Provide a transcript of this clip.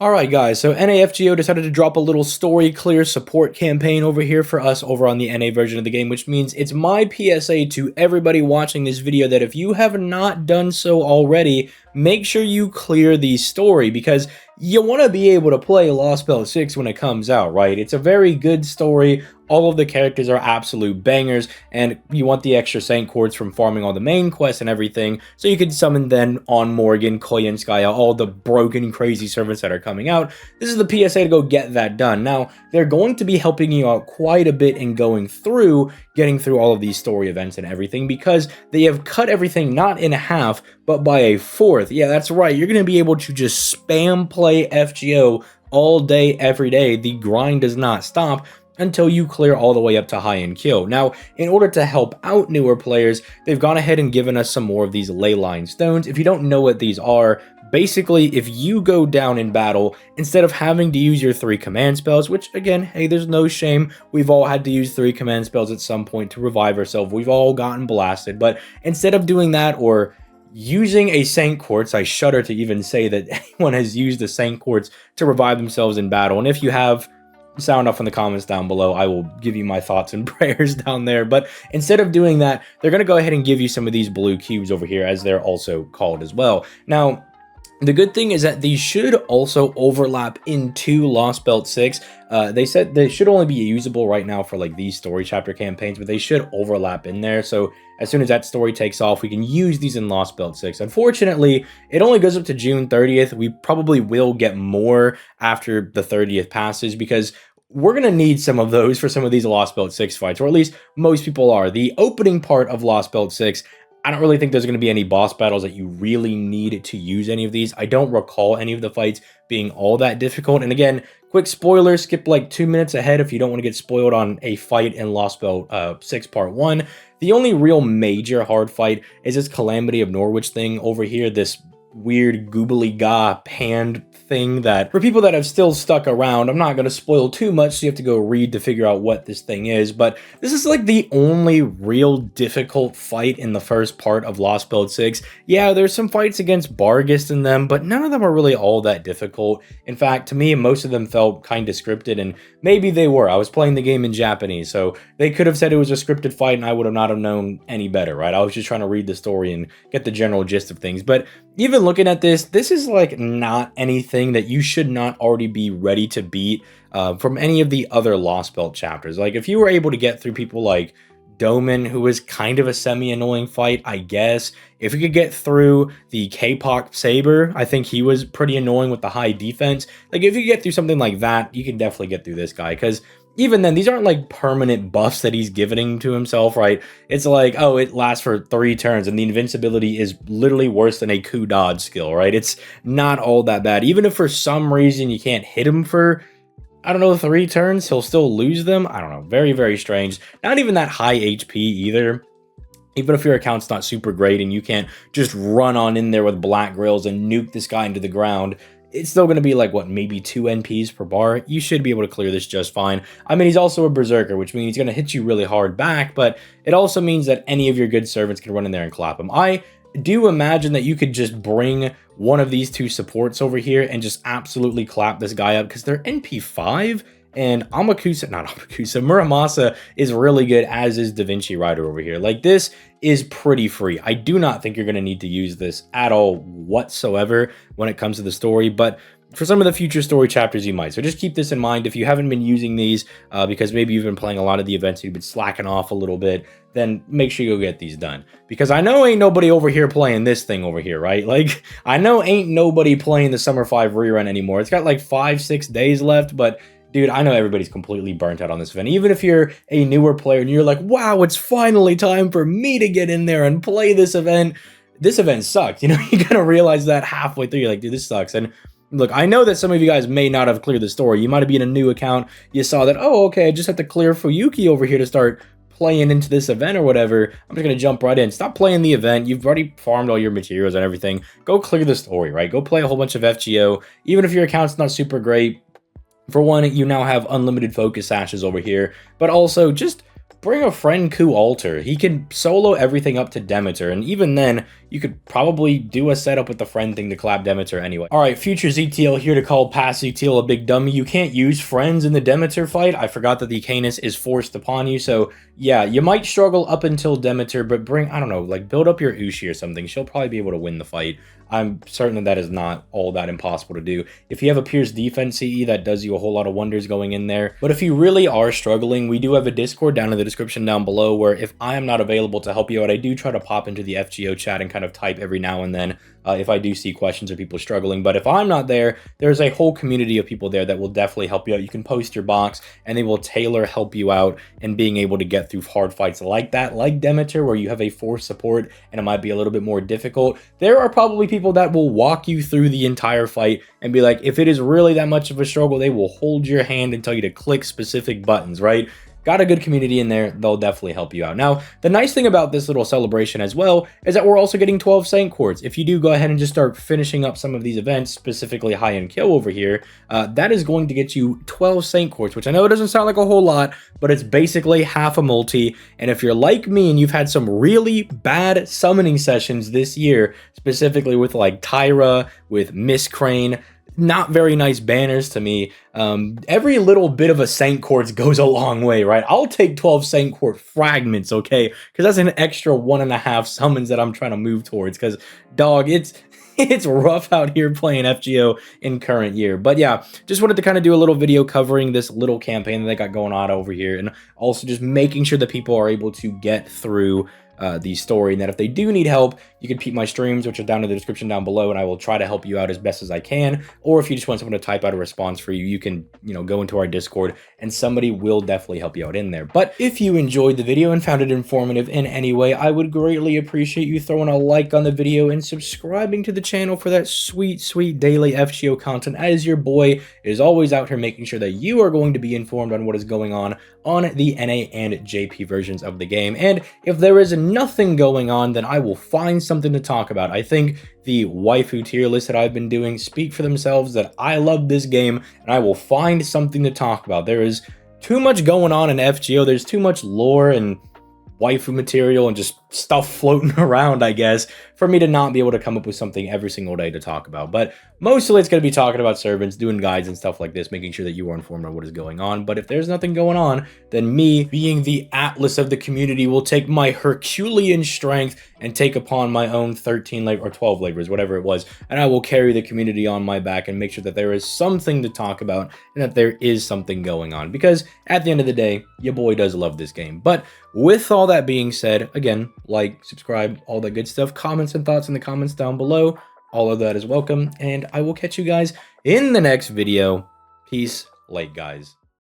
Alright guys, so NAFGO decided to drop a little story clear support campaign over here for us over on the NA version of the game, which means it's my PSA to everybody watching this video that if you have not done so already, make sure you clear the story, because you want to be able to play Lost Belt 6 when it comes out, right? It's a very good story. All of the characters are absolute bangers, and you want the extra Saint Quartz from farming all the main quests and everything, so you can summon then on Morgan, Koyenskaya, all the broken, crazy servants that are coming out. This is the PSA to go get that done. Now, they're going to be helping you out quite a bit in getting through all of these story events and everything, because they have cut everything not in half, but by a fourth. Yeah, that's right. You're going to be able to just spam play FGO all day, every day. The grind does not stop until you clear all the way up to high end kill. Now, in order to help out newer players, they've gone ahead and given us some more of these ley line stones. If you don't know what these are, basically, if you go down in battle, instead of having to use your 3 command spells, which again, hey, there's no shame, we've all had to use 3 command spells at some point to revive ourselves, we've all gotten blasted, but instead of doing that or using a Saint Quartz, I shudder to even say that anyone has used a Saint Quartz to revive themselves in battle, and if you have, sound off in the comments down below. I will give you my thoughts and prayers down there. But instead of doing that, they're going to go ahead and give you some of these blue cubes over here, as they're also called as well. Now, the good thing is that these should also overlap into Lost Belt 6. They said they should only be usable right now for like these story chapter campaigns, but they should overlap in there. So as soon as that story takes off, we can use these in Lost Belt 6. Unfortunately, it only goes up to June 30th. We probably will get more after the 30th passes, because we're going to need some of those for some of these Lost Belt 6 fights, or at least most people are. The opening part of Lost Belt 6, I don't really think there's going to be any boss battles that you really need to use any of these. I don't recall any of the fights being all that difficult. And again, quick spoiler, skip like 2 minutes ahead if you don't want to get spoiled on a fight in Lost Belt 6 Part 1. The only real major hard fight is this Calamity of Norwich thing over here, this weird googly ga hand thing that, for people that have still stuck around, I'm not going to spoil too much, so you have to go read to figure out what this thing is, but this is like the only real difficult fight in the first part of Lost Belt 6. Yeah, there's some fights against Bargist in them, but none of them are really all that difficult. In fact, to me, most of them felt kind of scripted, and maybe they were. I was playing the game in Japanese, so they could have said it was a scripted fight and I would have not have known any better, right? I was just trying to read the story and get the general gist of things. But even looking at this is like not anything that you should not already be ready to beat from any of the other Lost Belt chapters. Like, if you were able to get through people like Doman, who was kind of a semi-annoying fight, I guess. If you could get through the K-Pop Saber, I think he was pretty annoying with the high defense. Like, if you get through something like that, you can definitely get through this guy, because even then, these aren't like permanent buffs that he's giving to himself, right? It's like, oh, it lasts for 3 turns, and the invincibility is literally worse than a coup dodge skill, right? It's not all that bad. Even if for some reason you can't hit him for, I don't know, 3 turns, he'll still lose them. I don't know. Very, very strange. Not even that high HP either. Even if your account's not super great and you can't just run on in there with black grills and nuke this guy into the ground, it's still going to be like, what, maybe 2 NPs per bar? You should be able to clear this just fine. I mean, he's also a berserker, which means he's going to hit you really hard back, but it also means that any of your good servants can run in there and clap him. I do imagine that you could just bring one of these 2 supports over here and just absolutely clap this guy up, because they're NP5, and Muramasa is really good, as is Da Vinci Rider over here. Like, this is pretty free. I do not think you're going to need to use this at all whatsoever when it comes to the story, but for some of the future story chapters you might. So just keep this in mind. If you haven't been using these because maybe you've been playing a lot of the events, you've been slacking off a little bit, then make sure you go get these done. Because I know ain't nobody over here playing this thing over here, right? Like, I know ain't nobody playing the Summer 5 rerun anymore. It's got like 5-6 days left, but dude, I know everybody's completely burnt out on this event. Even if you're a newer player and you're like, wow, it's finally time for me to get in there and play this event sucked. You know, you're going to realize that halfway through. You're like, dude, this sucks. And look, I know that some of you guys may not have cleared the story. You might have been a new account. You saw that, oh, okay, I just have to clear Fuyuki over here to start playing into this event or whatever. I'm just going to jump right in. Stop playing the event. You've already farmed all your materials and everything. Go clear the story, right? Go play a whole bunch of FGO. Even if your account's not super great, for one, you now have unlimited focus sashes over here, but also just bring a friend Ku Alter. He can solo everything up to Demeter, and even then, you could probably do a setup with the friend thing to collab Demeter anyway. Alright, future ZTL here to call past ZTL a big dummy. You can't use friends in the Demeter fight. I forgot that the Canis is forced upon you, so yeah, you might struggle up until Demeter, but bring, I don't know, like build up your Ushi or something. She'll probably be able to win the fight. I'm certain that is not all that impossible to do. If you have a Pierce Defense CE, that does you a whole lot of wonders going in there. But if you really are struggling, we do have a Discord down in the description down below where if I am not available to help you out, I do try to pop into the FGO chat and kind of type every now and then if I do see questions or people struggling. But if I'm not there, there's a whole community of people there that will definitely help you out. You can post your box and they will tailor help you out and being able to get through hard fights like that, like Demeter, where you have a force support and it might be a little bit more difficult. There are probably people that will walk you through the entire fight and be like, if it is really that much of a struggle, they will hold your hand and tell you to click specific buttons, right? Got a good community in there, they'll definitely help you out. Now, the nice thing about this little celebration as well is that we're also getting 12 Saint Quartz. If you do go ahead and just start finishing up some of these events, specifically high-end kill over here, that is going to get you 12 Saint Quartz, which I know it doesn't sound like a whole lot, but it's basically half a multi. And if you're like me and you've had some really bad summoning sessions this year, specifically with like Tyra, with Miss Crane, not very nice banners to me. Every little bit of a Saint Quartz goes a long way, right? I'll take 12 Saint Quartz fragments, okay? Because that's an extra 1.5 summons that I'm trying to move towards. Because, dog, it's rough out here playing FGO in current year. But yeah, just wanted to kind of do a little video covering this little campaign that they got going on over here. And also just making sure that people are able to get through the story, and that if they do need help, you can peep my streams, which are down in the description down below, and I will try to help you out as best as I can. Or if you just want someone to type out a response for you, you can, go into our Discord and somebody will definitely help you out in there. But if you enjoyed the video and found it informative in any way, I would greatly appreciate you throwing a like on the video and subscribing to the channel for that sweet, sweet daily FGO content, as your boy is always out here making sure that you are going to be informed on what is going on the NA and JP versions of the game. And if there is nothing going on, then I will find something to talk about. I think the waifu tier list that I've been doing speak for themselves, that I love this game and I will find something to talk about. There is too much going on in FGO. There's too much lore and waifu material and just stuff floating around, I guess, for me to not be able to come up with something every single day to talk about. But mostly it's going to be talking about servants, doing guides and stuff like this, making sure that you are informed on what is going on. But if there's nothing going on, then me, being the Atlas of the community, will take my Herculean strength and take upon my own 13 or 12 labors, whatever it was, and I will carry the community on my back and make sure that there is something to talk about and that there is something going on. Because at the end of the day, your boy does love this game. But with all that being said, again, like, subscribe, all that good stuff. Comments and thoughts in the comments down below. All of that is welcome. And I will catch you guys in the next video. Peace, late guys.